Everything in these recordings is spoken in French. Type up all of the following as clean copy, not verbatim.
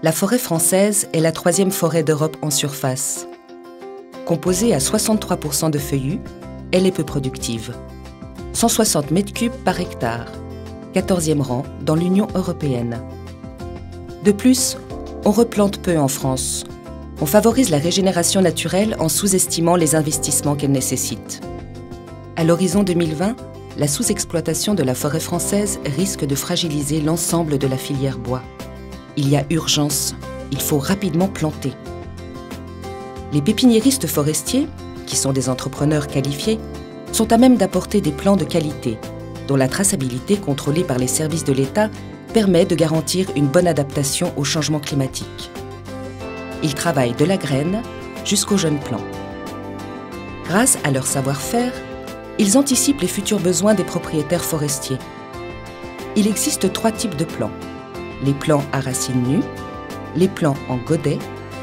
La forêt française est la troisième forêt d'Europe en surface. Composée à 63% de feuillus, elle est peu productive. 160 mètres cubes par hectare, 14e rang dans l'Union européenne. De plus, on replante peu en France. On favorise la régénération naturelle en sous-estimant les investissements qu'elle nécessite. À l'horizon 2020, la sous-exploitation de la forêt française risque de fragiliser l'ensemble de la filière bois. Il y a urgence, il faut rapidement planter. Les pépiniéristes forestiers, qui sont des entrepreneurs qualifiés, sont à même d'apporter des plans de qualité, dont la traçabilité contrôlée par les services de l'État permet de garantir une bonne adaptation au changement climatique. Ils travaillent de la graine jusqu'au jeune plant. Grâce à leur savoir-faire, ils anticipent les futurs besoins des propriétaires forestiers. Il existe 3 types de plants: les plants à racines nues, les plants en godet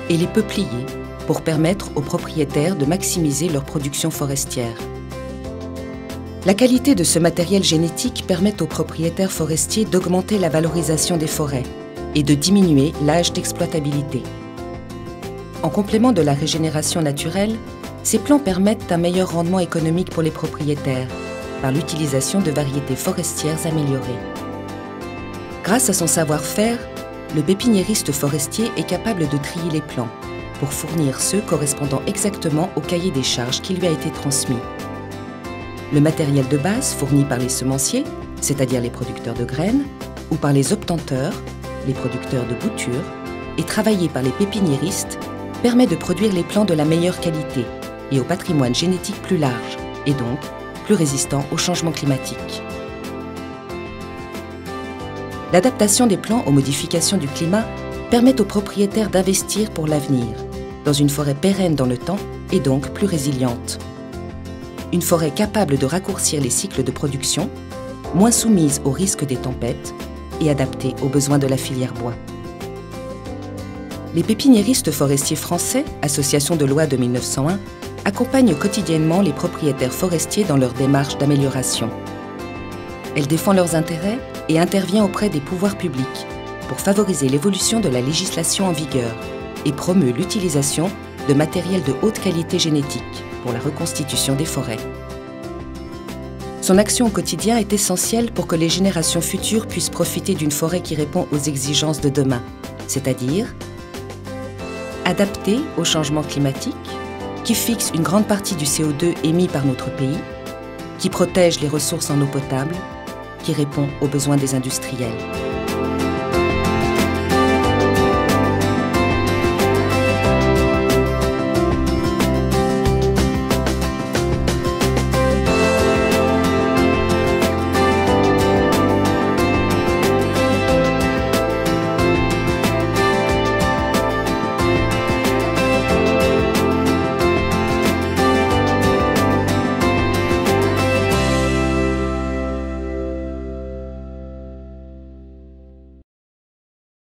et les peupliers, pour permettre aux propriétaires de maximiser leur production forestière. La qualité de ce matériel génétique permet aux propriétaires forestiers d'augmenter la valorisation des forêts et de diminuer l'âge d'exploitabilité. En complément de la régénération naturelle, ces plants permettent un meilleur rendement économique pour les propriétaires par l'utilisation de variétés forestières améliorées. Grâce à son savoir-faire, le pépiniériste forestier est capable de trier les plants pour fournir ceux correspondant exactement au cahier des charges qui lui a été transmis. Le matériel de base fourni par les semenciers, c'est-à-dire les producteurs de graines, ou par les obtenteurs, les producteurs de boutures, et travaillé par les pépiniéristes, permet de produire les plants de la meilleure qualité et au patrimoine génétique plus large, et donc plus résistant au changement climatique. L'adaptation des plants aux modifications du climat permet aux propriétaires d'investir pour l'avenir, dans une forêt pérenne dans le temps et donc plus résiliente. Une forêt capable de raccourcir les cycles de production, moins soumise au risque des tempêtes et adaptée aux besoins de la filière bois. Les pépiniéristes forestiers français, association de loi de 1901, accompagnent quotidiennement les propriétaires forestiers dans leur démarche d'amélioration. Elle défend leurs intérêts et intervient auprès des pouvoirs publics pour favoriser l'évolution de la législation en vigueur et promeut l'utilisation de matériel de haute qualité génétique pour la reconstitution des forêts. Son action au quotidien est essentielle pour que les générations futures puissent profiter d'une forêt qui répond aux exigences de demain, c'est-à-dire adaptée au changement climatique, qui fixe une grande partie du CO2 émis par notre pays, qui protège les ressources en eau potable, qui répond aux besoins des industriels.